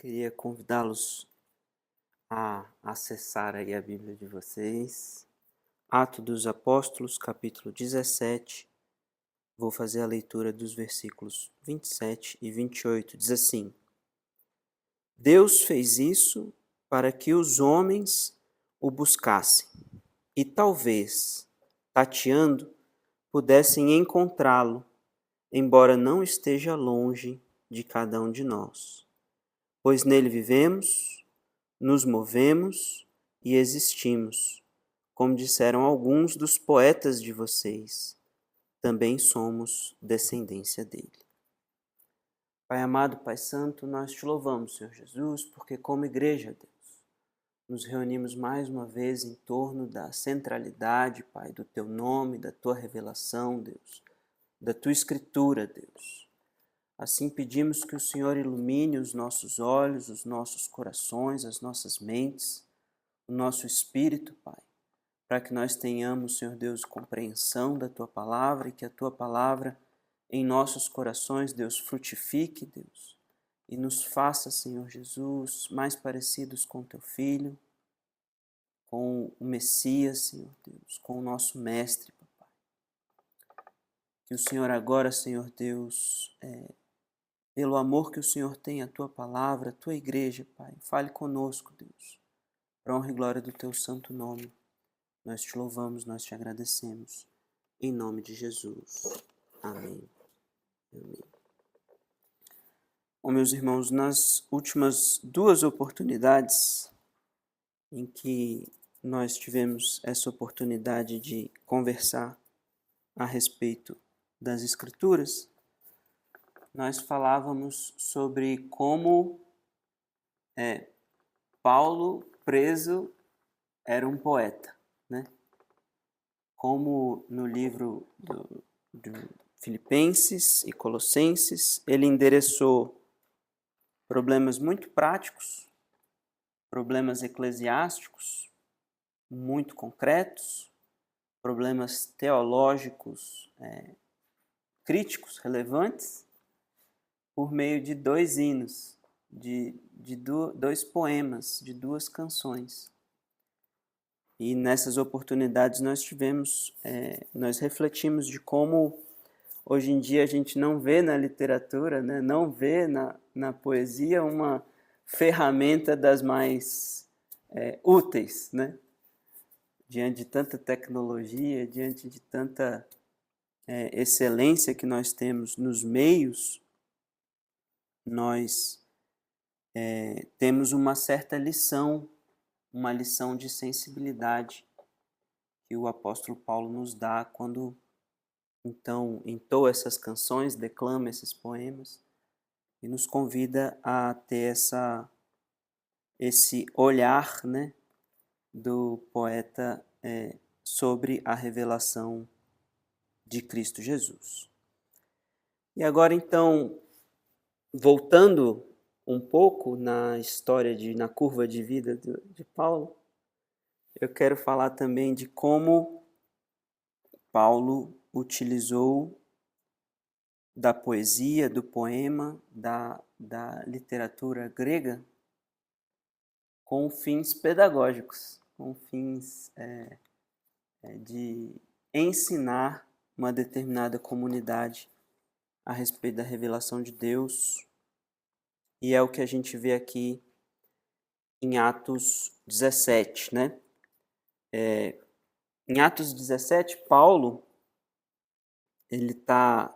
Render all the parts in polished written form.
Queria convidá-los a acessar aí a Bíblia de vocês. Atos dos Apóstolos, capítulo 17. Vou fazer a leitura dos versículos 27 e 28. Diz assim: Deus fez isso para que os homens o buscassem e talvez, tateando, pudessem encontrá-lo, embora não esteja longe de cada um de nós. Pois nele vivemos, nos movemos e existimos, como disseram alguns dos poetas de vocês. Também somos descendência dele. Pai amado, Pai Santo, nós te louvamos, Senhor Jesus, porque como igreja, Deus, nos reunimos mais uma vez em torno da centralidade, Pai, do teu nome, da tua revelação, Deus, da tua escritura, Deus. Assim pedimos que o Senhor ilumine os nossos olhos, os nossos corações, as nossas mentes, o nosso espírito, Pai, para que nós tenhamos, Senhor Deus, compreensão da Tua Palavra e que a Tua Palavra em nossos corações, Deus, frutifique, Deus, e nos faça, Senhor Jesus, mais parecidos com Teu Filho, com o Messias, Senhor Deus, com o nosso Mestre, Papai. Que o Senhor agora, Senhor Deus, pelo amor que o Senhor tem à Tua Palavra, à Tua Igreja, Pai, fale conosco, Deus, para a honra e glória do Teu santo nome. Nós te louvamos, nós te agradecemos. Em nome de Jesus. Amém. Amém. Bom, meus irmãos, nas últimas duas oportunidades em que nós tivemos essa oportunidade de conversar a respeito das Escrituras, nós falávamos sobre como Paulo, preso, era um poeta, né? Como no livro de Filipenses e Colossenses, ele endereçou problemas muito práticos, problemas eclesiásticos muito concretos, problemas teológicos críticos, relevantes, por meio de dois hinos, de dois poemas, de duas canções. E nessas oportunidades nós refletimos de como hoje em dia a gente não vê na literatura, né, não vê na poesia uma ferramenta das mais úteis, né? Diante de tanta tecnologia, diante de tanta excelência que nós temos nos meios, nós temos uma certa lição, uma lição de sensibilidade que o apóstolo Paulo nos dá quando então entoa essas canções, declama esses poemas e nos convida a ter esse olhar, né, do poeta sobre a revelação de Cristo Jesus. E agora então, voltando um pouco na história, na curva de vida de Paulo, eu quero falar também de como Paulo utilizou da poesia, do poema, da literatura grega com fins pedagógicos, com fins de ensinar uma determinada comunidade a respeito da revelação de Deus. E é o que a gente vê aqui em Atos 17, né? Em Atos 17, Paulo, ele está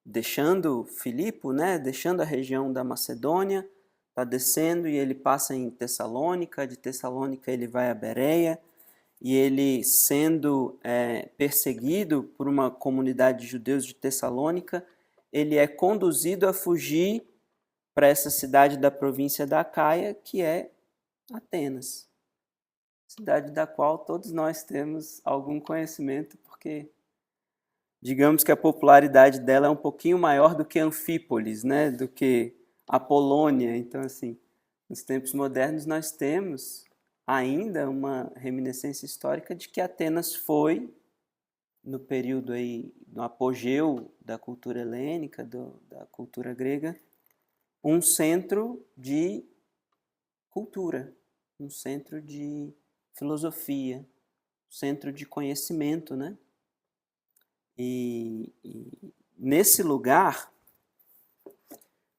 deixando Filipe, né? Deixando a região da Macedônia, está descendo e ele passa em Tessalônica, de Tessalônica ele vai a Bereia, e ele sendo perseguido por uma comunidade de judeus de Tessalônica, ele é conduzido a fugir para essa cidade da província da Acaia, que é Atenas, cidade da qual todos nós temos algum conhecimento, porque digamos que a popularidade dela é um pouquinho maior do que Anfípolis, né? Do que a Polônia. Então, assim, nos tempos modernos nós temos ainda uma reminiscência histórica de que Atenas foi, no período aí, no apogeu da cultura helênica, da cultura grega, um centro de cultura, um centro de filosofia, um centro de conhecimento, né? E nesse lugar,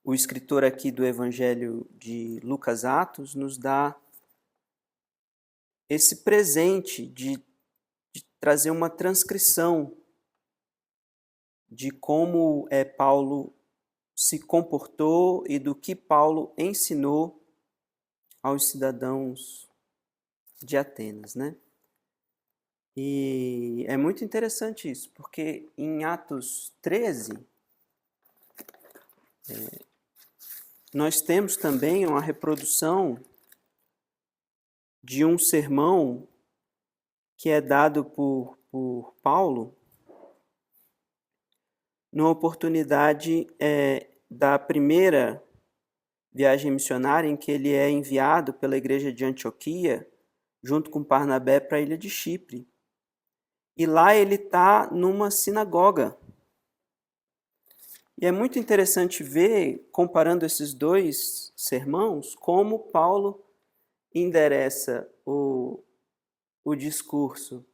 o escritor aqui do Evangelho de Lucas Atos nos dá esse presente de trazer uma transcrição de como Paulo se comportou e do que Paulo ensinou aos cidadãos de Atenas, né? E é muito interessante isso, porque em Atos 13, nós temos também uma reprodução de um sermão que é dado por Paulo numa oportunidade da primeira viagem missionária em que ele é enviado pela igreja de Antioquia, junto com Barnabé, para a ilha de Chipre. E lá ele está numa sinagoga. E é muito interessante ver, comparando esses dois sermãos, como Paulo endereça o discurso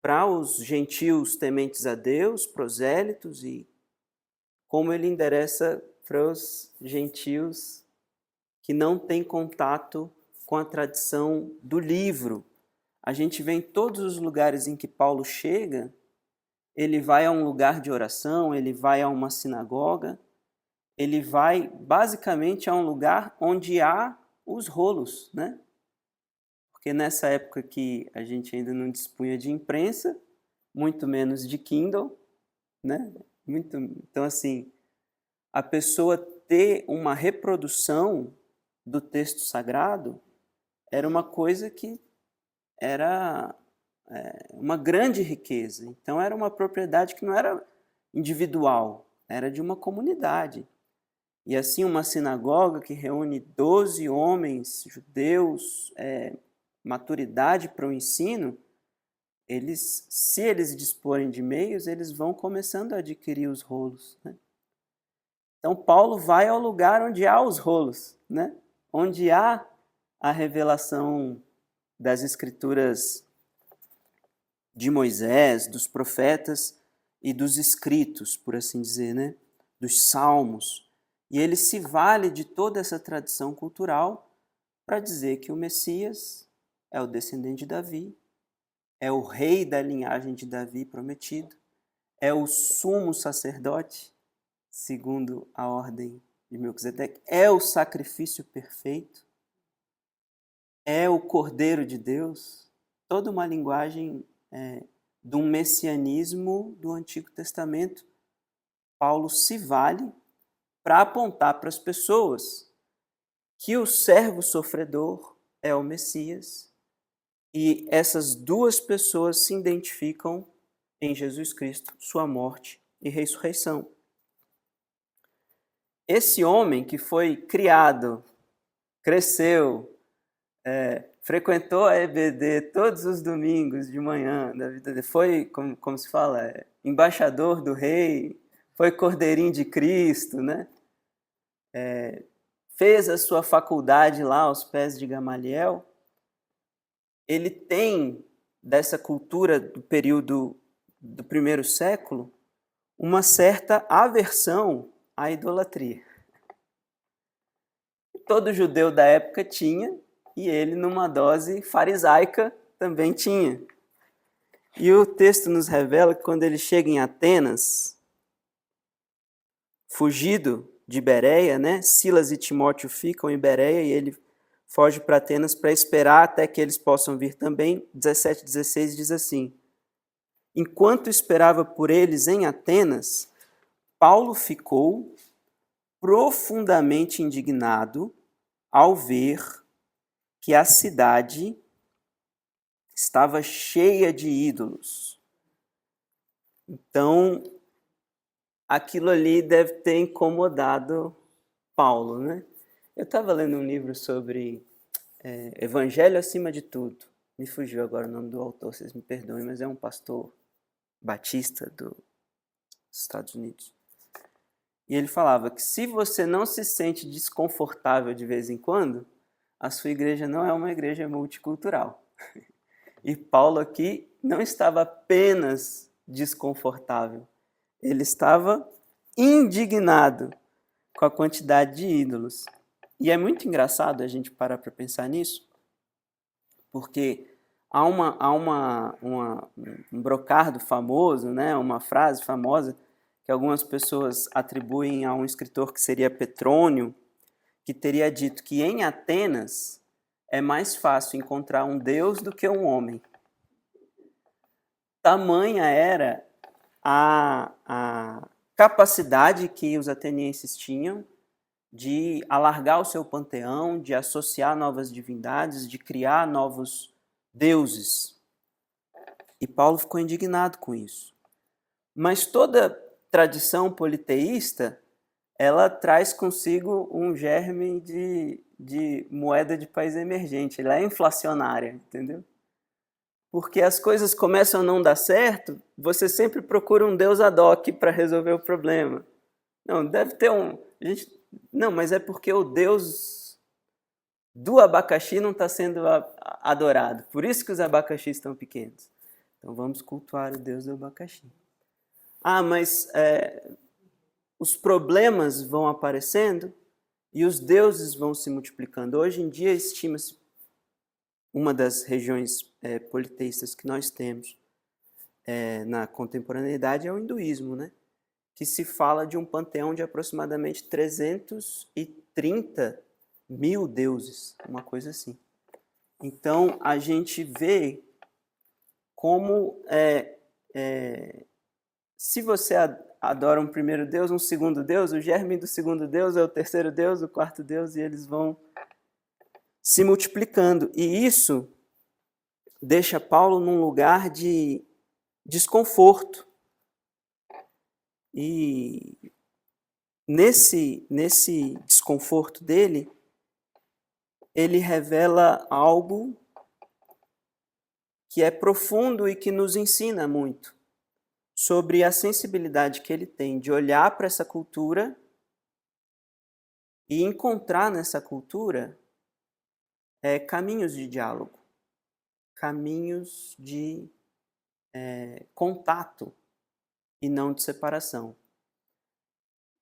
para os gentios tementes a Deus, prosélitos, e como ele endereça para os gentios que não têm contato com a tradição do livro. A gente vê em todos os lugares em que Paulo chega, ele vai a um lugar de oração, ele vai a uma sinagoga, ele vai basicamente a um lugar onde há os rolos, né? Porque nessa época que a gente ainda não dispunha de imprensa, muito menos de Kindle, né? Então, assim, a pessoa ter uma reprodução do texto sagrado era uma coisa que era uma grande riqueza. Então, era uma propriedade que não era individual, era de uma comunidade. E assim, uma sinagoga que reúne 12 homens judeus, maturidade para o ensino, se eles disporem de meios, eles vão começando a adquirir os rolos, né? Então, Paulo vai ao lugar onde há os rolos, né? Onde há a revelação das escrituras de Moisés, dos profetas e dos escritos, por assim dizer, né? Dos salmos. E ele se vale de toda essa tradição cultural para dizer que o Messias é o descendente de Davi, é o rei da linhagem de Davi prometido, é o sumo sacerdote, segundo a ordem de Melquisedeque, é o sacrifício perfeito, é o Cordeiro de Deus, toda uma linguagem de um messianismo do Antigo Testamento. Paulo se vale para apontar para as pessoas que o servo sofredor é o Messias e essas duas pessoas se identificam em Jesus Cristo, sua morte e ressurreição. Esse homem que foi criado, cresceu, frequentou a EBD todos os domingos de manhã da vida dele, foi, como se fala, embaixador do rei, foi cordeirinho de Cristo, né? Fez a sua faculdade lá aos pés de Gamaliel. Ele tem, dessa cultura do período do primeiro século, uma certa aversão à idolatria. Todo judeu da época tinha, e ele, numa dose farisaica, também tinha. E o texto nos revela que quando ele chega em Atenas, fugido de Bereia, né? Silas e Timóteo ficam em Bereia e ele foge para Atenas para esperar até que eles possam vir também. 17:16 diz assim: enquanto esperava por eles em Atenas, Paulo ficou profundamente indignado ao ver que a cidade estava cheia de ídolos. Então, aquilo ali deve ter incomodado Paulo, né? Eu estava lendo um livro sobre Evangelho acima de tudo. Me fugiu agora o nome do autor, vocês me perdoem, mas é um pastor batista dos Estados Unidos. E ele falava que se você não se sente desconfortável de vez em quando, a sua igreja não é uma igreja multicultural. E Paulo aqui não estava apenas desconfortável, ele estava indignado com a quantidade de ídolos. E é muito engraçado a gente parar para pensar nisso, porque há um brocardo famoso, né, uma frase famosa, que algumas pessoas atribuem a um escritor que seria Petrônio, que teria dito que em Atenas é mais fácil encontrar um deus do que um homem. Tamanha era a capacidade que os atenienses tinham de alargar o seu panteão, de associar novas divindades, de criar novos deuses. E Paulo ficou indignado com isso. Mas toda tradição politeísta, ela traz consigo um germe de moeda de país emergente, ela é inflacionária, entendeu? Porque as coisas começam a não dar certo, você sempre procura um deus ad hoc para resolver o problema. Não, deve ter um... Não, mas é porque o deus do abacaxi não está sendo adorado. Por isso que os abacaxis estão pequenos. Então vamos cultuar o deus do abacaxi. Ah, mas os problemas vão aparecendo e os deuses vão se multiplicando. Hoje em dia estima-se, uma das regiões politeístas que nós temos na contemporaneidade é o hinduísmo, né? Que se fala de um panteão de aproximadamente 330 mil deuses, uma coisa assim. Então, a gente vê como se você adora um primeiro Deus, um segundo Deus, o germe do segundo Deus é o terceiro Deus, o quarto Deus, e eles vão se multiplicando. E isso deixa Paulo num lugar de desconforto. E nesse desconforto dele, ele revela algo que é profundo e que nos ensina muito sobre a sensibilidade que ele tem de olhar para essa cultura e encontrar nessa cultura caminhos de diálogo, caminhos de contato e não de separação.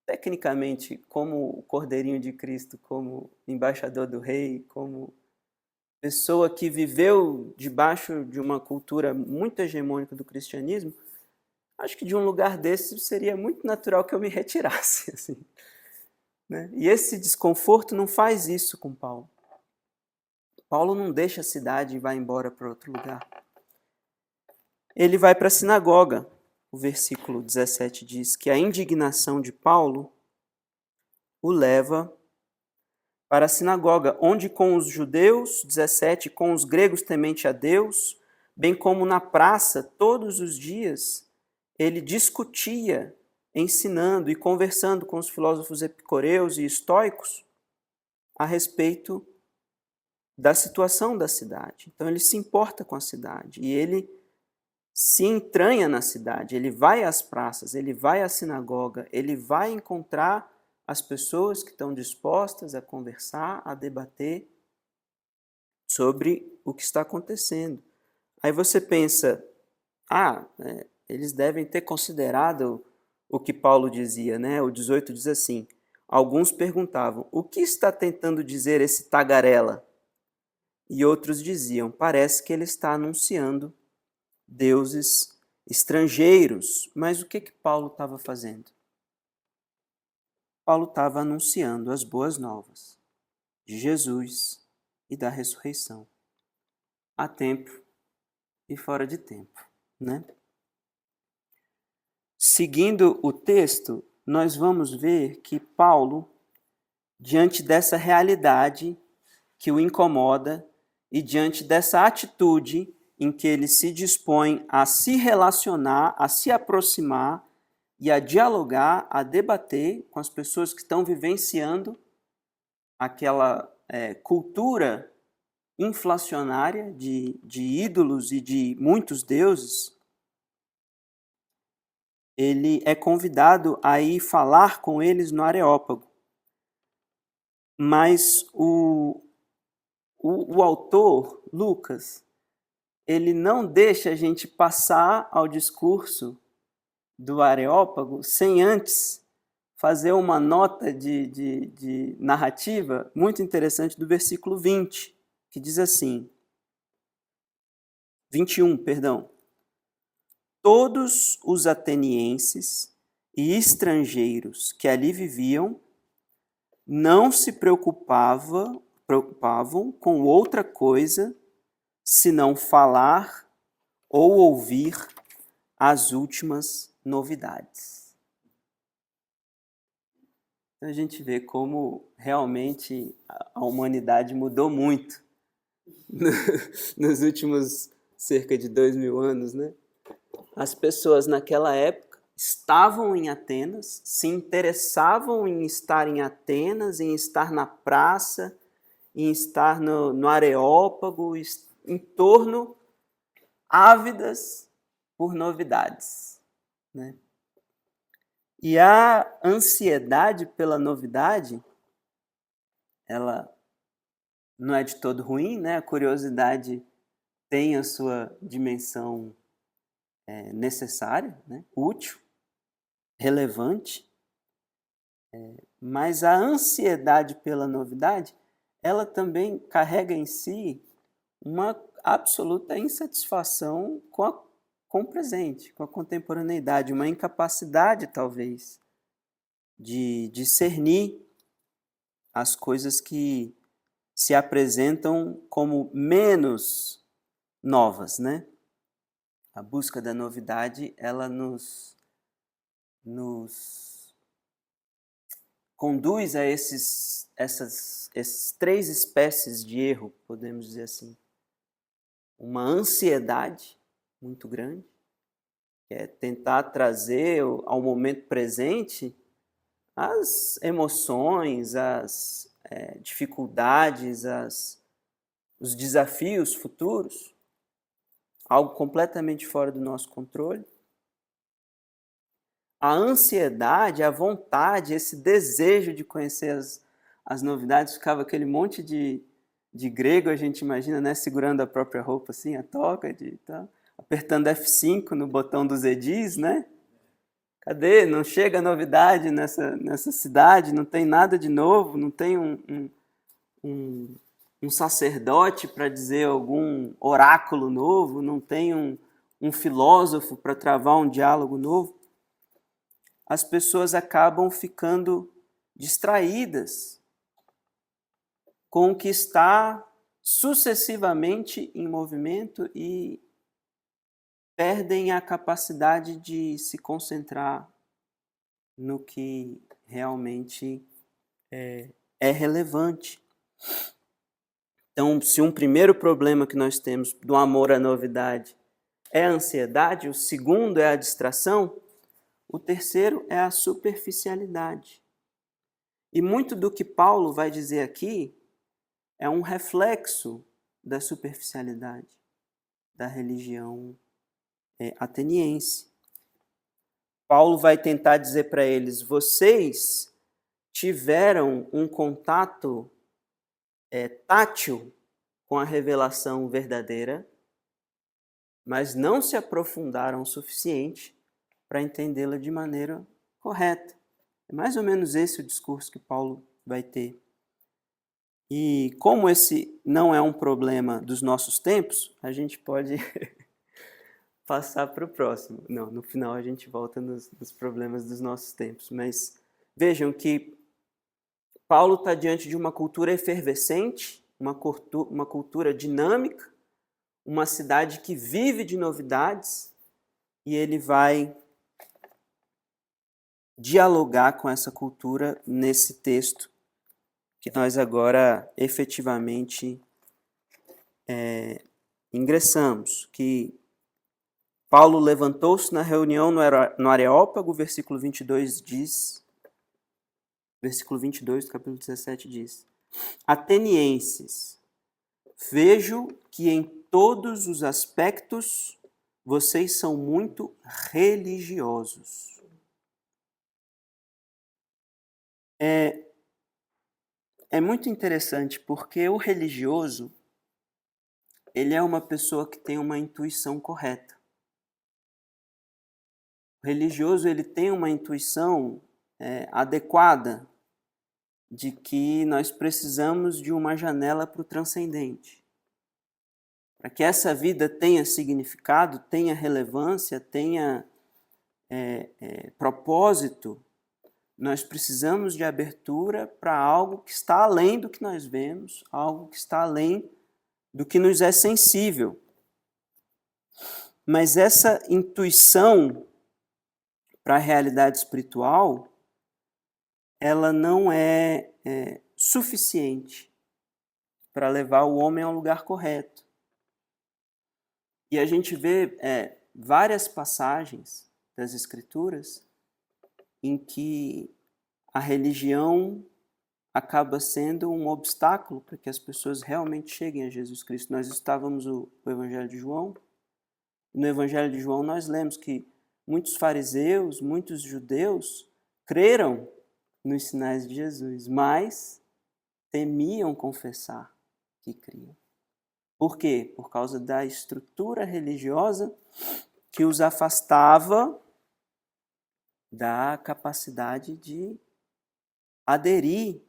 Tecnicamente, como o Cordeirinho de Cristo, como embaixador do Rei, como pessoa que viveu debaixo de uma cultura muito hegemônica do cristianismo, acho que de um lugar desse seria muito natural que eu me retirasse. Assim, né? E esse desconforto não faz isso com Paulo. Paulo não deixa a cidade e vai embora para outro lugar. Ele vai para a sinagoga. O versículo 17 diz que a indignação de Paulo o leva para a sinagoga, onde com os judeus, 17, com os gregos temente a Deus, bem como na praça, todos os dias, ele discutia, ensinando e conversando com os filósofos epicureus e estoicos a respeito da situação da cidade. Então ele se importa com a cidade e ele se entranha na cidade, ele vai às praças, ele vai à sinagoga, ele vai encontrar as pessoas que estão dispostas a conversar, a debater sobre o que está acontecendo. Aí você pensa, eles devem ter considerado o que Paulo dizia, né? O 18 diz assim, alguns perguntavam, o que está tentando dizer esse tagarela? E outros diziam, parece que ele está anunciando deuses estrangeiros. Mas o que Paulo estava fazendo? Paulo estava anunciando as boas novas de Jesus e da ressurreição, a tempo e fora de tempo, né? Seguindo o texto, nós vamos ver que Paulo, diante dessa realidade que o incomoda e diante dessa atitude em que ele se dispõe a se relacionar, a se aproximar e a dialogar, a debater com as pessoas que estão vivenciando aquela cultura inflacionária de ídolos e de muitos deuses, ele é convidado a ir falar com eles no Areópago. Mas o autor, Lucas, ele não deixa a gente passar ao discurso do Areópago sem antes fazer uma nota de narrativa muito interessante do versículo 20, que diz assim, 21, perdão. Todos os atenienses e estrangeiros que ali viviam não se preocupavam com outra coisa senão falar ou ouvir as últimas novidades. Então a gente vê como realmente a humanidade mudou muito nos últimos cerca de 2000 anos, né? As pessoas naquela época estavam em Atenas, se interessavam em estar em Atenas, em estar na praça, em estar no Areópago, em torno, ávidas por novidades, né? E a ansiedade pela novidade, ela não é de todo ruim, né? A curiosidade tem a sua dimensão necessária, né? Útil, relevante, mas a ansiedade pela novidade, ela também carrega em si uma absoluta insatisfação com o presente, com a contemporaneidade, uma incapacidade, talvez, de discernir as coisas que se apresentam como menos novas, né? A busca da novidade, ela nos conduz a essas três espécies de erro, podemos dizer assim. Uma ansiedade muito grande, que é tentar trazer ao momento presente as emoções, as dificuldades, os desafios futuros, algo completamente fora do nosso controle. A ansiedade, a vontade, esse desejo de conhecer as novidades, ficava aquele monte de grego, a gente imagina, né, segurando a própria roupa assim, a toga, apertando F5 no botão dos edis, né? Cadê? Não chega novidade nessa cidade, não tem nada de novo, não tem um sacerdote para dizer algum oráculo novo, não tem um filósofo para travar um diálogo novo. As pessoas acabam ficando distraídas com o que está sucessivamente em movimento e perdem a capacidade de se concentrar no que realmente é relevante. Então, se um primeiro problema que nós temos do amor à novidade é a ansiedade, o segundo é a distração, o terceiro é a superficialidade. E muito do que Paulo vai dizer aqui é um reflexo da superficialidade da religião ateniense. Paulo vai tentar dizer para eles, vocês tiveram um contato tátil com a revelação verdadeira, mas não se aprofundaram o suficiente para entendê-la de maneira correta. É mais ou menos esse o discurso que Paulo vai ter. E como esse não é um problema dos nossos tempos, a gente pode passar para o próximo. Não, no final a gente volta nos problemas dos nossos tempos. Mas vejam que Paulo está diante de uma cultura efervescente, uma cultura dinâmica, uma cidade que vive de novidades, e ele vai dialogar com essa cultura nesse texto que nós agora efetivamente ingressamos, que Paulo levantou-se na reunião no Areópago, versículo 22 diz, versículo 22 do capítulo 17 diz, Atenienses, vejo que em todos os aspectos vocês são muito religiosos. É muito interessante porque o religioso, ele é uma pessoa que tem uma intuição correta. O religioso, ele tem uma intuição adequada de que nós precisamos de uma janela para o transcendente. Para que essa vida tenha significado, tenha relevância, tenha propósito, nós precisamos de abertura para algo que está além do que nós vemos, algo que está além do que nos é sensível. Mas essa intuição para a realidade espiritual, ela não é suficiente para levar o homem ao lugar correto. E a gente vê várias passagens das Escrituras em que a religião acaba sendo um obstáculo para que as pessoas realmente cheguem a Jesus Cristo. Nós estávamos no Evangelho de João. No Evangelho de João nós lemos que muitos fariseus, muitos judeus creram nos sinais de Jesus, mas temiam confessar que criam. Por quê? Por causa da estrutura religiosa que os afastava da capacidade de aderir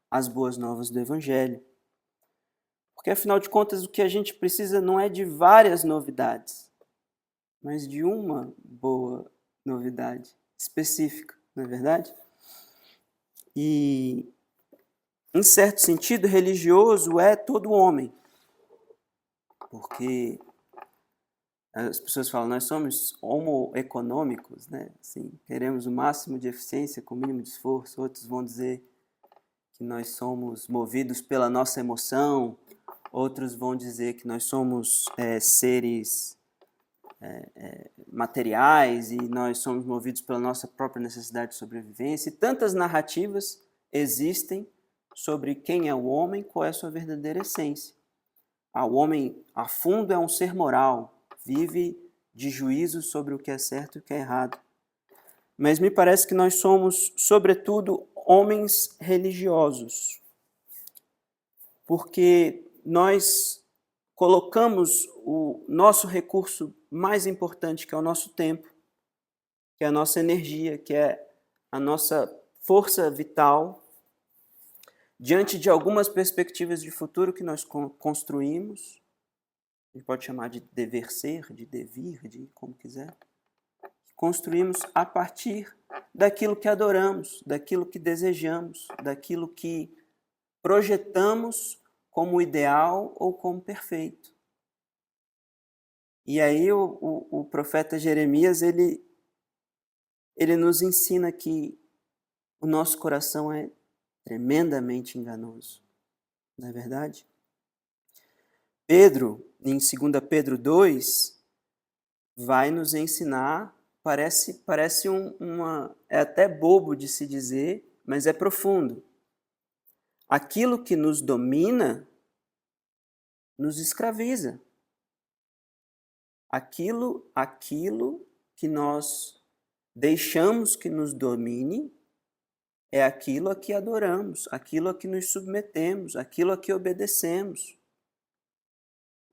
às boas novas do Evangelho. Porque, afinal de contas, o que a gente precisa não é de várias novidades, mas de uma boa novidade específica, não é verdade? E, em certo sentido, religioso é todo homem. Porque as pessoas falam, nós somos homo econômicos, né? Assim, queremos o máximo de eficiência com o mínimo de esforço. Outros vão dizer que nós somos movidos pela nossa emoção. Outros vão dizer que nós somos seres materiais e nós somos movidos pela nossa própria necessidade de sobrevivência. E tantas narrativas existem sobre quem é o homem, qual é a sua verdadeira essência. O homem, a fundo, é um ser moral, vive de juízo sobre o que é certo e o que é errado. Mas me parece que nós somos, sobretudo, homens religiosos, porque nós colocamos o nosso recurso mais importante, que é o nosso tempo, que é a nossa energia, que é a nossa força vital, diante de algumas perspectivas de futuro que nós construímos. A gente pode chamar de dever ser, de devir, de como quiser. Construímos a partir daquilo que adoramos, daquilo que desejamos, daquilo que projetamos como ideal ou como perfeito. E aí o profeta Jeremias, ele nos ensina que o nosso coração é tremendamente enganoso, não é verdade? Pedro, em 2 Pedro 2, vai nos ensinar, parece é até bobo de se dizer, mas é profundo. Aquilo que nos domina nos escraviza. Aquilo que nós deixamos que nos domine é aquilo a que adoramos, aquilo a que nos submetemos, aquilo a que obedecemos.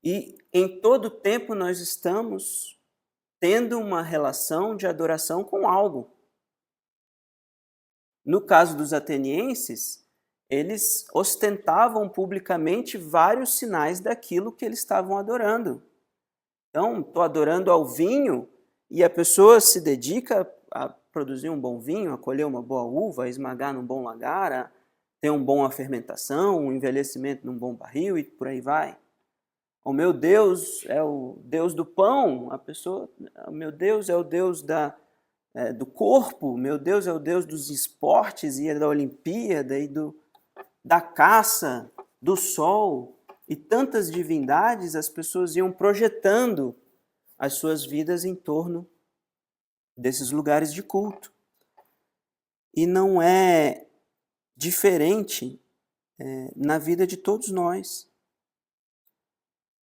E em todo tempo nós estamos tendo uma relação de adoração com algo. No caso dos atenienses, eles ostentavam publicamente vários sinais daquilo que eles estavam adorando. Então, estou adorando ao vinho, e a pessoa se dedica a produzir um bom vinho, a colher uma boa uva, a esmagar num bom lagar, a ter uma boa fermentação, um envelhecimento num bom barril e por aí vai. O meu Deus é o Deus do pão, o meu Deus é o Deus do corpo, o meu Deus é o Deus dos esportes e da Olimpíada e da caça, do sol. E tantas divindades, as pessoas iam projetando as suas vidas em torno desses lugares de culto. E não é diferente na vida de todos nós.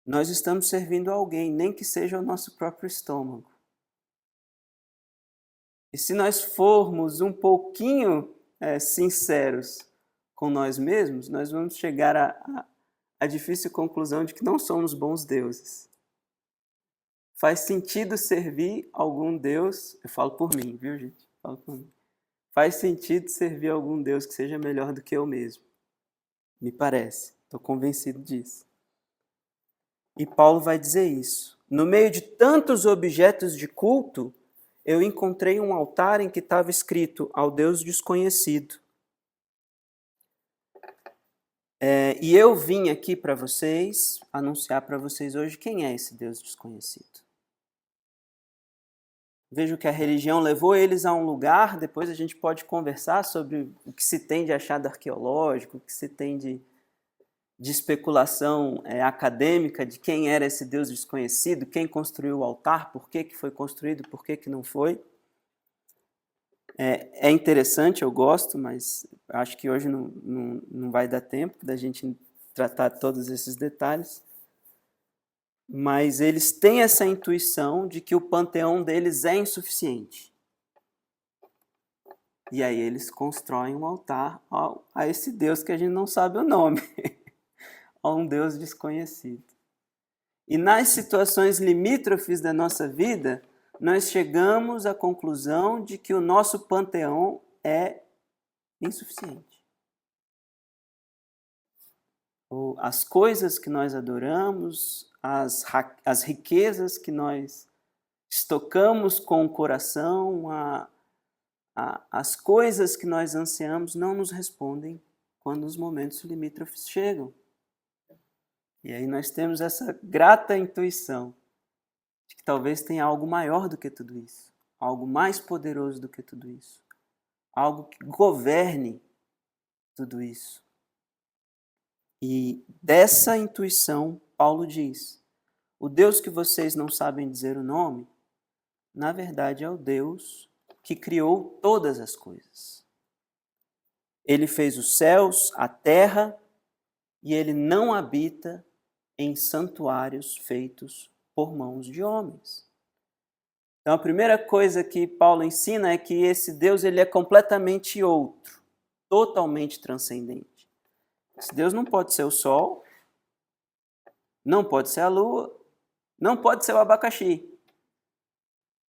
nós estamos servindo a alguém, nem que seja o nosso próprio estômago. E se nós formos um pouquinho sinceros com nós mesmos, nós vamos chegar à difícil conclusão de que não somos bons deuses. Faz sentido servir algum Deus, eu falo por mim, viu, gente? Falo por mim. Faz sentido servir algum Deus que seja melhor do que eu mesmo. Me parece, estou convencido disso. E Paulo vai dizer isso. No meio de tantos objetos de culto, eu encontrei um altar em que estava escrito ao Deus desconhecido. E eu vim aqui para vocês, anunciar para vocês hoje quem é esse Deus desconhecido. Vejo que a religião levou eles a um lugar, depois a gente pode conversar sobre o que se tem de achado arqueológico, o que se tem de especulação acadêmica de quem era esse Deus desconhecido, quem construiu o altar, por que foi construído, por que não foi. É interessante, eu gosto, mas acho que hoje não vai dar tempo da gente tratar todos esses detalhes. Mas eles têm essa intuição de que o panteão deles é insuficiente. E aí eles constroem um altar a esse Deus que a gente não sabe o nome, a um Deus desconhecido. E nas situações limítrofes da nossa vida, nós chegamos à conclusão de que o nosso panteão é insuficiente. As coisas que nós adoramos, as riquezas que nós estocamos com o coração, as coisas que nós ansiamos não nos respondem quando os momentos limítrofes chegam. E aí nós temos essa grata intuição de que talvez tenha algo maior do que tudo isso, algo mais poderoso do que tudo isso, algo que governe tudo isso. E dessa intuição, Paulo diz: o Deus que vocês não sabem dizer o nome, na verdade é o Deus que criou todas as coisas. Ele fez os céus, a terra, e ele não habita em santuários feitos por mãos de homens. Então a primeira coisa que Paulo ensina é que esse Deus ele é completamente outro, totalmente transcendente. Esse Deus não pode ser o sol, não pode ser a lua, não pode ser o abacaxi.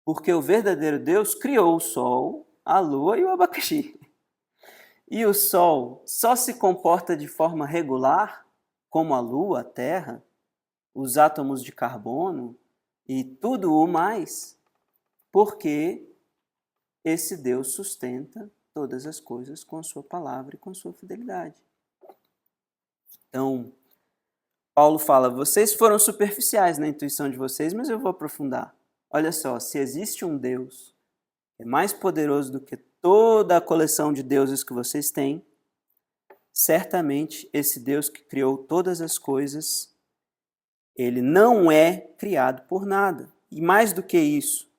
Porque o verdadeiro Deus criou o sol, a lua e o abacaxi. E o sol só se comporta de forma regular, como a lua, a terra, os átomos de carbono e tudo o mais, porque esse Deus sustenta todas as coisas com a sua palavra e com a sua fidelidade. Então, Paulo fala, vocês foram superficiais na intuição de vocês, mas eu vou aprofundar. Olha só, se existe um Deus que é mais poderoso do que toda a coleção de deuses que vocês têm, certamente esse Deus que criou todas as coisas, ele não é criado por nada. E mais do que isso,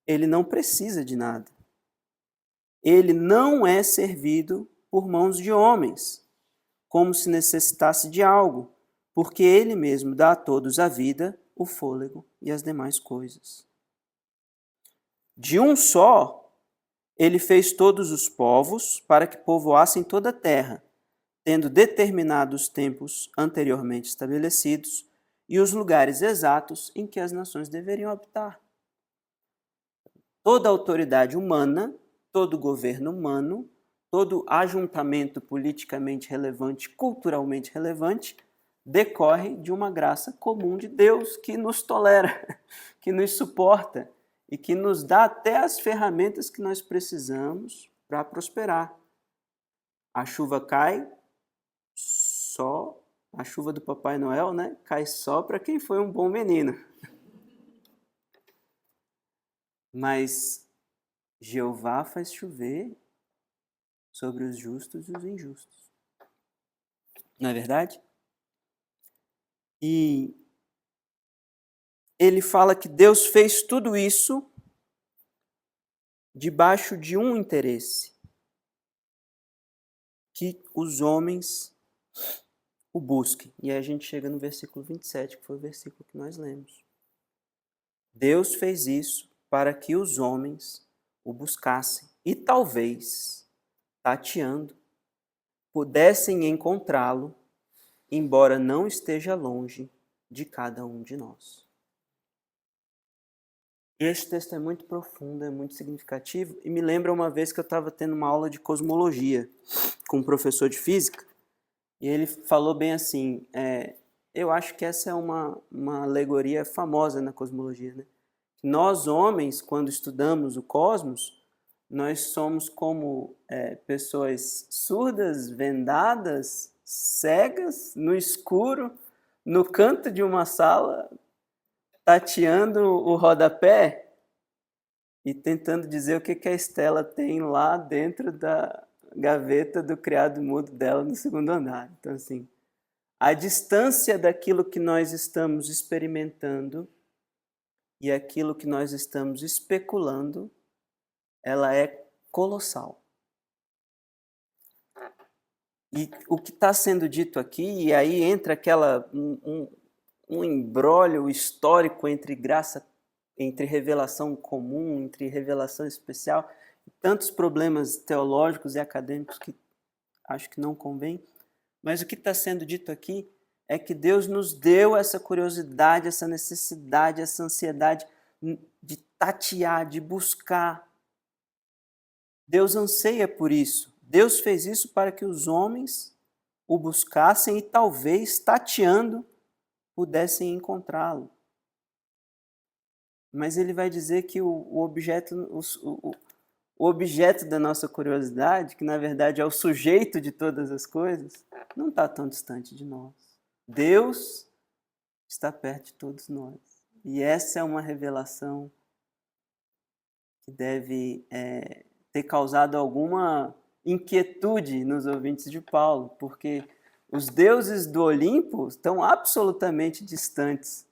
ele não precisa de nada. Ele não é servido por mãos de homens, como se necessitasse de algo, porque ele mesmo dá a todos a vida, o fôlego e as demais coisas. De um só, ele fez todos os povos para que povoassem toda a terra, tendo determinado os tempos anteriormente estabelecidos e os lugares exatos em que as nações deveriam habitar. Toda autoridade humana, todo governo humano, todo ajuntamento politicamente relevante, culturalmente relevante, decorre de uma graça comum de Deus que nos tolera, que nos suporta e que nos dá até as ferramentas que nós precisamos para prosperar. A chuva cai só, a chuva do Papai Noel, né? Cai só para quem foi um bom menino. Mas Jeová faz chover sobre os justos e os injustos. Não é verdade? E ele fala que Deus fez tudo isso debaixo de um interesse, que os homens o busque. E aí a gente chega no versículo 27, que foi o versículo que nós lemos. Deus fez isso para que os homens o buscassem e talvez, tateando, pudessem encontrá-lo, embora não esteja longe de cada um de nós. Esse texto é muito profundo, é muito significativo e me lembra uma vez que eu estava tendo uma aula de cosmologia com um professor de física e ele falou bem assim, eu acho que essa é uma alegoria famosa na cosmologia, né? Nós homens, quando estudamos o cosmos, nós somos como pessoas surdas, vendadas, cegas, no escuro, no canto de uma sala, tateando o rodapé e tentando dizer o que a Estela tem lá dentro da gaveta do criado mudo dela no segundo andar. Então, assim, a distância daquilo que nós estamos experimentando e aquilo que nós estamos especulando, ela é colossal. E o que está sendo dito aqui, e aí entra um imbróglio histórico entre graça, entre revelação comum, entre revelação especial, tantos problemas teológicos e acadêmicos que acho que não convém. Mas o que está sendo dito aqui é que Deus nos deu essa curiosidade, essa necessidade, essa ansiedade de tatear, de buscar. Deus anseia por isso. Deus fez isso para que os homens o buscassem e talvez, tateando, pudessem encontrá-lo. Mas ele vai dizer que o objeto da nossa curiosidade, que na verdade é o sujeito de todas as coisas, não está tão distante de nós. Deus está perto de todos nós. E essa é uma revelação que deve ter causado alguma inquietude nos ouvintes de Paulo, porque os deuses do Olimpo estão absolutamente distantes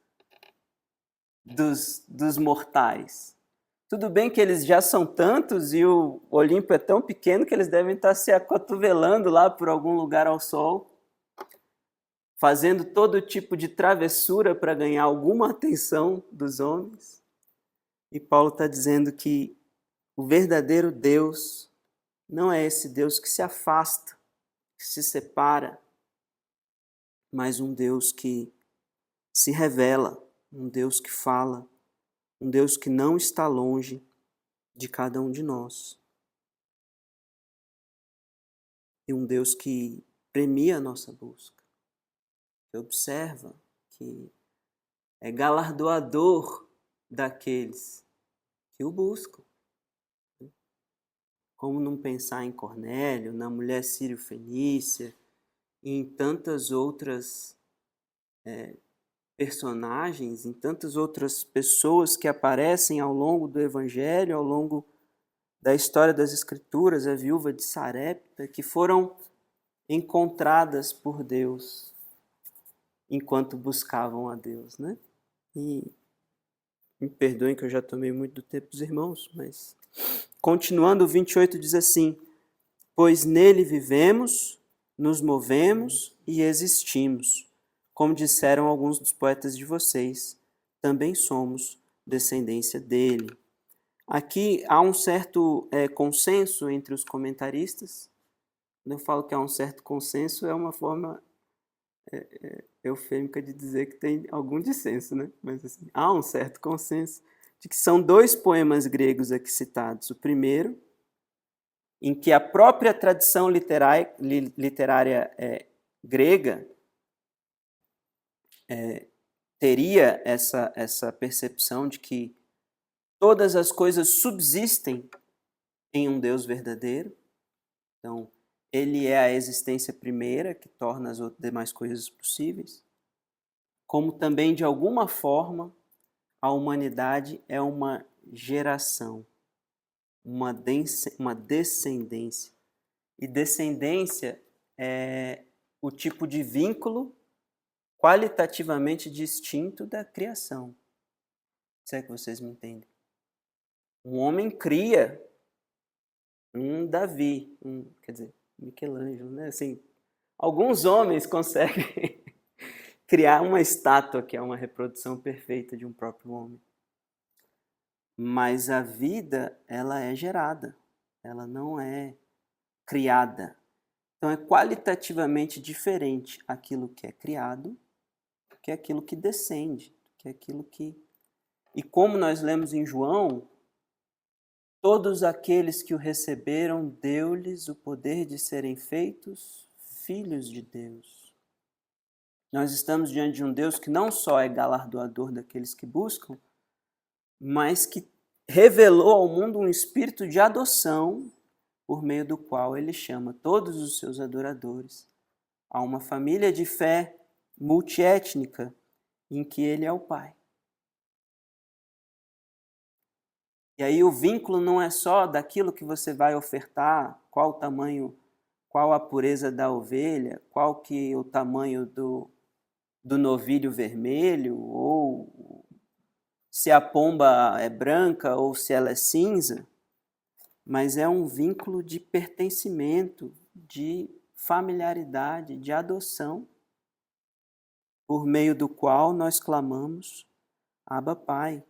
dos mortais. Tudo bem que eles já são tantos e o Olimpo é tão pequeno que eles devem estar se acotovelando lá por algum lugar ao sol, fazendo todo tipo de travessura para ganhar alguma atenção dos homens. E Paulo está dizendo que o verdadeiro Deus não é esse Deus que se afasta, que se separa, mas um Deus que se revela, um Deus que fala, um Deus que não está longe de cada um de nós. E um Deus que premia a nossa busca, que observa, que é galardoador daqueles que o buscam. Como não pensar em Cornélio, na mulher sírio-fenícia e em tantas outras personagens, em tantas outras pessoas que aparecem ao longo do Evangelho, ao longo da história das Escrituras, a viúva de Sarepta, que foram encontradas por Deus enquanto buscavam a Deus, né? E me perdoem que eu já tomei muito do tempo dos irmãos, mas continuando, o 28 diz assim: pois nele vivemos, nos movemos e existimos. Como disseram alguns dos poetas de vocês, também somos descendência dele. Aqui há um certo consenso entre os comentaristas. Quando eu falo que há um certo consenso, é uma forma eufêmica de dizer que tem algum dissenso, né? Mas assim, há um certo consenso de que são dois poemas gregos aqui citados. O primeiro, em que a própria tradição literária grega teria essa percepção de que todas as coisas subsistem em um Deus verdadeiro. Então, ele é a existência primeira que torna as outras demais coisas possíveis. Como também, de alguma forma, a humanidade é uma geração, uma descendência. E descendência é o tipo de vínculo qualitativamente distinto da criação. Se é que vocês me entendem. Um homem cria um Davi, quer dizer, Michelangelo, né? Assim, Alguns homens conseguem criar uma estátua que é uma reprodução perfeita de um próprio homem. Mas a vida, ela é gerada, ela não é criada. Então é qualitativamente diferente aquilo que é criado, que é aquilo que descende, que é aquilo que... E como nós lemos em João, todos aqueles que o receberam, deu-lhes o poder de serem feitos filhos de Deus. Nós estamos diante de um Deus que não só é galardoador daqueles que buscam, mas que revelou ao mundo um espírito de adoção, por meio do qual ele chama todos os seus adoradores a uma família de fé multiétnica, em que ele é o Pai. E aí o vínculo não é só daquilo que você vai ofertar, qual o tamanho, qual a pureza da ovelha, qual que o tamanho do novilho vermelho, ou se a pomba é branca ou se ela é cinza, mas é um vínculo de pertencimento, de familiaridade, de adoção, por meio do qual nós clamamos, Abba, Pai.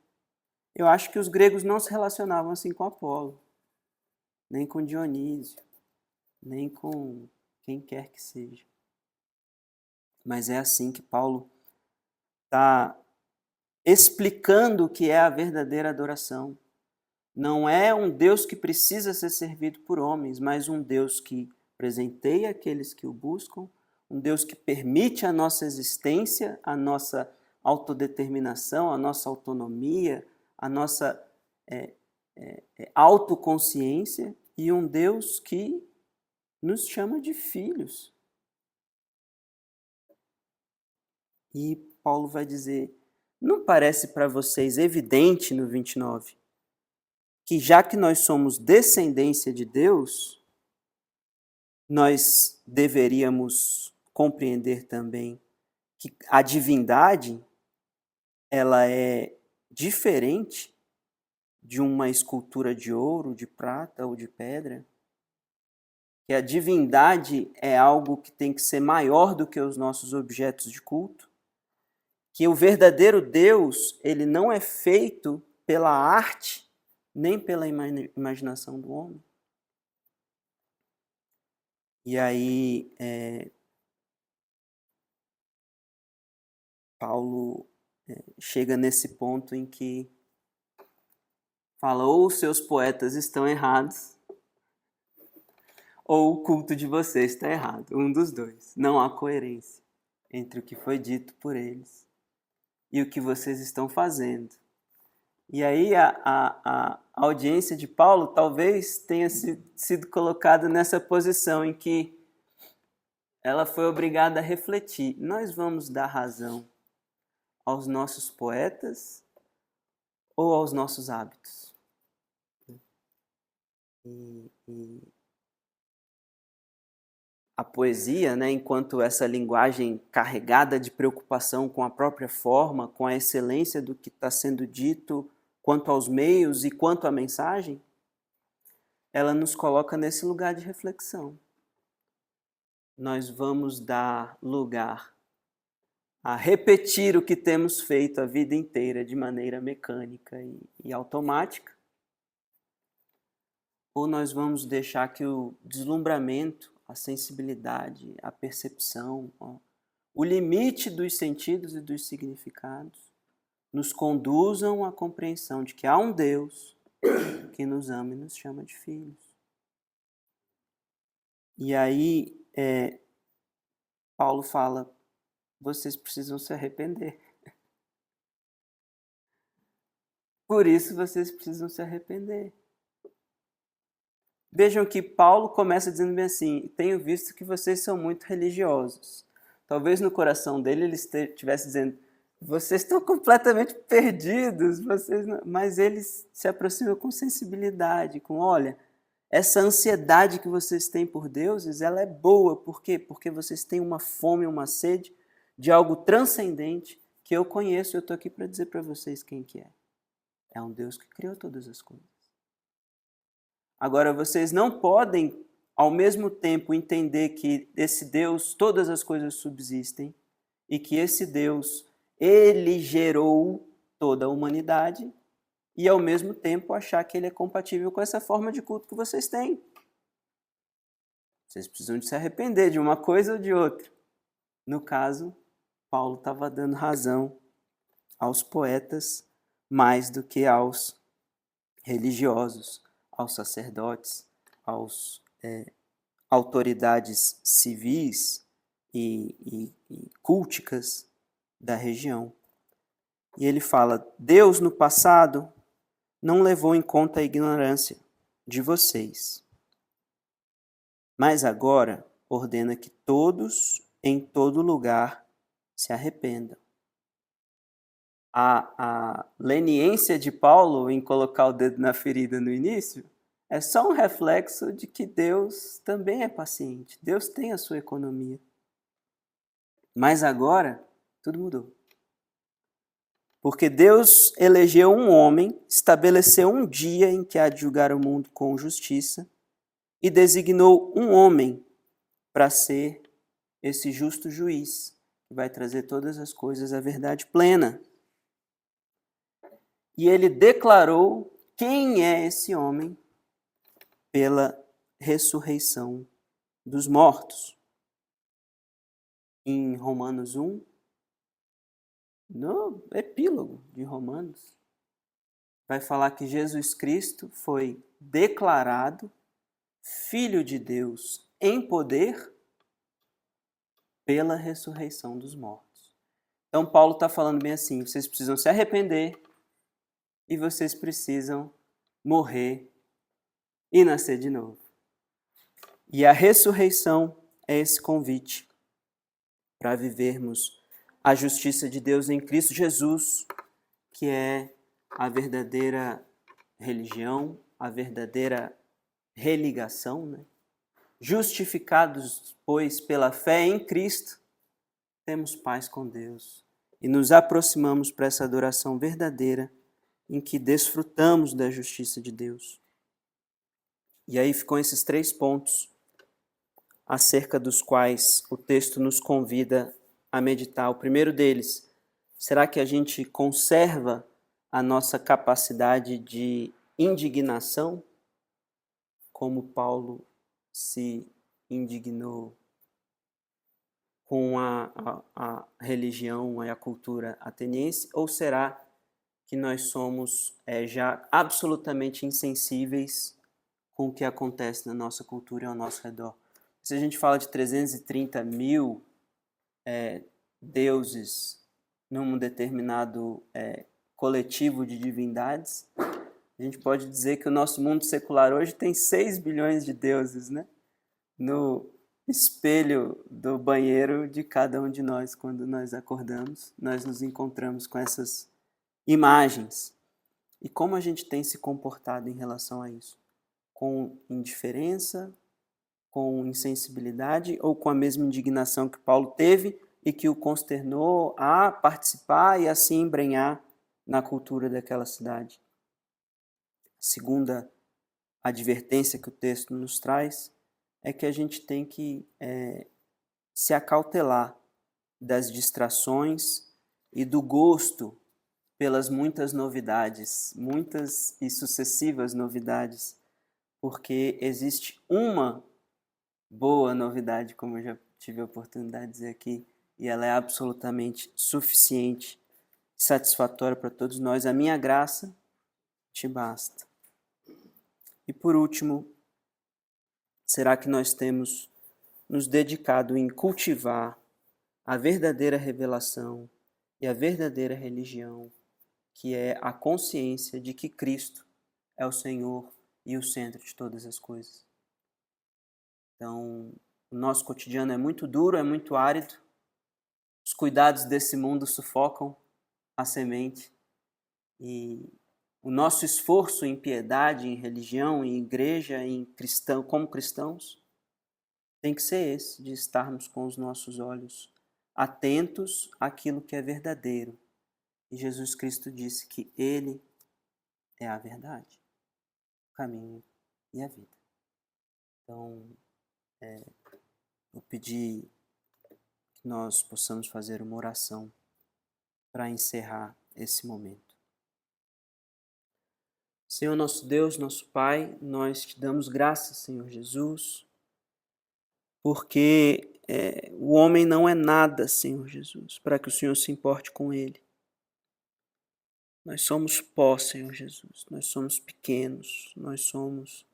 Eu acho que os gregos não se relacionavam assim com Apolo, nem com Dionísio, nem com quem quer que seja. Mas é assim que Paulo está explicando o que é a verdadeira adoração. Não é um Deus que precisa ser servido por homens, mas um Deus que presenteia aqueles que o buscam, um Deus que permite a nossa existência, a nossa autodeterminação, a nossa autonomia, a nossa autoconsciência, e um Deus que nos chama de filhos. E Paulo vai dizer, não parece para vocês evidente no 29, que já que nós somos descendência de Deus, nós deveríamos compreender também que a divindade, ela é diferente de uma escultura de ouro, de prata ou de pedra, que a divindade é algo que tem que ser maior do que os nossos objetos de culto, que o verdadeiro Deus, ele não é feito pela arte, nem pela imaginação do homem. E aí, Paulo chega nesse ponto em que fala, ou os seus poetas estão errados, ou o culto de vocês está errado. Um dos dois. Não há coerência entre o que foi dito por eles e o que vocês estão fazendo. E aí a audiência de Paulo talvez tenha sido colocada nessa posição em que ela foi obrigada a refletir. Nós vamos dar razão aos nossos poetas ou aos nossos hábitos? E a poesia, né, enquanto essa linguagem carregada de preocupação com a própria forma, com a excelência do que está sendo dito, quanto aos meios e quanto à mensagem, ela nos coloca nesse lugar de reflexão. Nós vamos dar lugar a repetir o que temos feito a vida inteira de maneira mecânica e automática, ou nós vamos deixar que o deslumbramento, a sensibilidade, a percepção, o limite dos sentidos e dos significados nos conduzam à compreensão de que há um Deus que nos ama e nos chama de filhos. E aí, Paulo fala, vocês precisam se arrepender. Por isso vocês precisam se arrepender. Vejam que Paulo começa dizendo bem assim, tenho visto que vocês são muito religiosos. Talvez no coração dele ele estivesse dizendo, vocês estão completamente perdidos, mas ele se aproxima com sensibilidade, com, olha, essa ansiedade que vocês têm por deuses, ela é boa. Por quê? Porque vocês têm uma fome, uma sede de algo transcendente que eu conheço, eu estou aqui para dizer para vocês quem que é. É um Deus que criou todas as coisas. Agora, vocês não podem ao mesmo tempo entender que esse Deus, todas as coisas subsistem, e que esse Deus, ele gerou toda a humanidade, e ao mesmo tempo achar que ele é compatível com essa forma de culto que vocês têm. Vocês precisam de se arrepender de uma coisa ou de outra. No caso, Paulo estava dando razão aos poetas mais do que aos religiosos, aos sacerdotes, aos autoridades civis e culticas da região. E ele fala: Deus no passado não levou em conta a ignorância de vocês, mas agora ordena que todos, em todo lugar, se arrependam. A leniência de Paulo em colocar o dedo na ferida no início é só um reflexo de que Deus também é paciente. Deus tem a sua economia. Mas agora, tudo mudou. Porque Deus elegeu um homem, estabeleceu um dia em que há de julgar o mundo com justiça e designou um homem para ser esse justo juiz, que vai trazer todas as coisas à verdade plena. E ele declarou quem é esse homem pela ressurreição dos mortos. Em Romanos 1, no epílogo de Romanos, vai falar que Jesus Cristo foi declarado Filho de Deus em poder pela ressurreição dos mortos. Então Paulo está falando bem assim, vocês precisam se arrepender e vocês precisam morrer e nascer de novo. E a ressurreição é esse convite para vivermos a justiça de Deus em Cristo Jesus, que é a verdadeira religião, a verdadeira religação, né? Justificados, pois, pela fé em Cristo, temos paz com Deus e nos aproximamos para essa adoração verdadeira em que desfrutamos da justiça de Deus. E aí ficam esses 3 pontos acerca dos quais o texto nos convida a meditar. O primeiro deles, será que a gente conserva a nossa capacidade de indignação, como Paulo se indignou com a religião e a cultura ateniense, ou será que nós somos já absolutamente insensíveis com o que acontece na nossa cultura e ao nosso redor? Se a gente fala de 330 mil deuses num determinado coletivo de divindades, a gente pode dizer que o nosso mundo secular hoje tem 6 bilhões de deuses, né? No espelho do banheiro de cada um de nós, quando nós acordamos, nós nos encontramos com essas imagens. E como a gente tem se comportado em relação a isso? Com indiferença, com insensibilidade ou com a mesma indignação que Paulo teve e que o consternou a participar e a se embrenhar na cultura daquela cidade? A segunda advertência que o texto nos traz é que a gente tem que se acautelar das distrações e do gosto pelas muitas novidades, muitas e sucessivas novidades, porque existe uma boa novidade, como eu já tive a oportunidade de dizer aqui, e ela é absolutamente suficiente, satisfatória para todos nós. A minha graça te basta. E por último, será que nós temos nos dedicado em cultivar a verdadeira revelação e a verdadeira religião, que é a consciência de que Cristo é o Senhor e o centro de todas as coisas? Então, o nosso cotidiano é muito duro, é muito árido, os cuidados desse mundo sufocam a semente e o nosso esforço em piedade, em religião, em igreja, em cristão, como cristãos, tem que ser esse, de estarmos com os nossos olhos atentos àquilo que é verdadeiro. E Jesus Cristo disse que Ele é a verdade, o caminho e a vida. Então, vou pedir que nós possamos fazer uma oração para encerrar esse momento. Senhor nosso Deus, nosso Pai, nós te damos graças, Senhor Jesus, porque o homem não é nada, Senhor Jesus, para que o Senhor se importe com ele. Nós somos pó, Senhor Jesus, nós somos pequenos, nós somos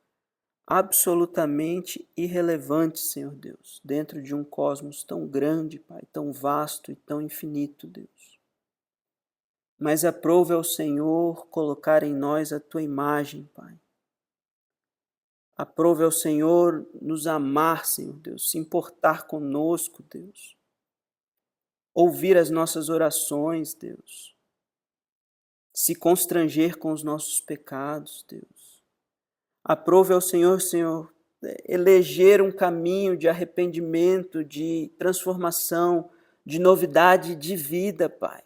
absolutamente irrelevantes, Senhor Deus, dentro de um cosmos tão grande, Pai, tão vasto e tão infinito, Deus. Mas aprove ao Senhor colocar em nós a Tua imagem, Pai. Aprove ao Senhor nos amar, Senhor Deus, se importar conosco, Deus. Ouvir as nossas orações, Deus. Se constranger com os nossos pecados, Deus. Aprove ao Senhor, Senhor, eleger um caminho de arrependimento, de transformação, de novidade de vida, Pai.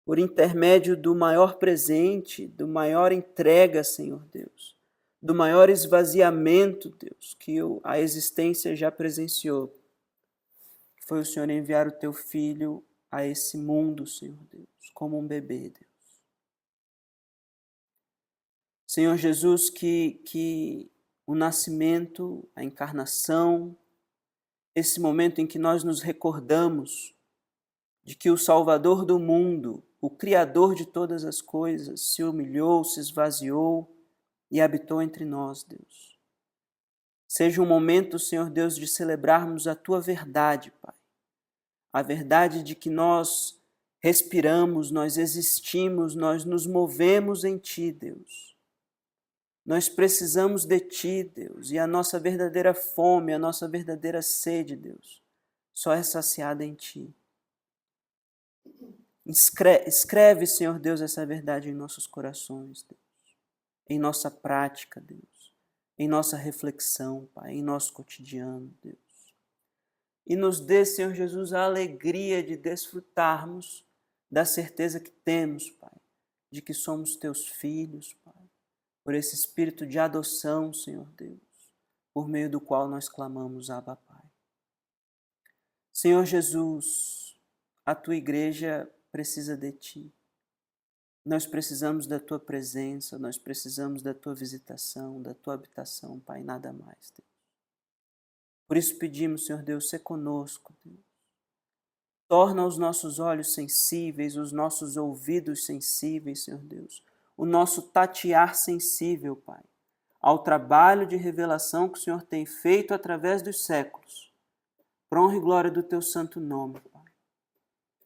Por intermédio do maior presente, do maior entrega, Senhor Deus. Do maior esvaziamento, Deus, que a existência já presenciou. Foi o Senhor enviar o Teu Filho a esse mundo, Senhor Deus, como um bebê, Deus. Senhor Jesus, que o nascimento, a encarnação, esse momento em que nós nos recordamos de que o Salvador do mundo, o Criador de todas as coisas, se humilhou, se esvaziou e habitou entre nós, Deus. Seja um momento, Senhor Deus, de celebrarmos a Tua verdade, Pai. A verdade de que nós respiramos, nós existimos, nós nos movemos em Ti, Deus. Nós precisamos de Ti, Deus, e a nossa verdadeira fome, a nossa verdadeira sede, Deus, só é saciada em Ti. Escreve, Senhor Deus, essa verdade em nossos corações, Deus, em nossa prática, Deus, em nossa reflexão, Pai, em nosso cotidiano, Deus. E nos dê, Senhor Jesus, a alegria de desfrutarmos da certeza que temos, Pai, de que somos Teus filhos, Pai, por esse espírito de adoção, Senhor Deus, por meio do qual nós clamamos, Abba, Pai. Senhor Jesus, a Tua igreja precisa de Ti. Nós precisamos da Tua presença, nós precisamos da Tua visitação, da Tua habitação, Pai, nada mais, Deus. Por isso pedimos, Senhor Deus, sê conosco, Deus. Torna os nossos olhos sensíveis, os nossos ouvidos sensíveis, Senhor Deus. O nosso tatear sensível, Pai, ao trabalho de revelação que o Senhor tem feito através dos séculos, para honra e glória do Teu santo nome, Pai.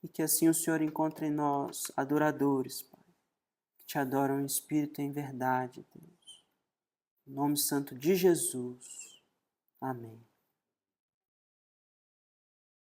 E que assim o Senhor encontre em nós adoradores, Pai, que Te adoram em espírito e em verdade, Deus. Em nome santo de Jesus. Amém.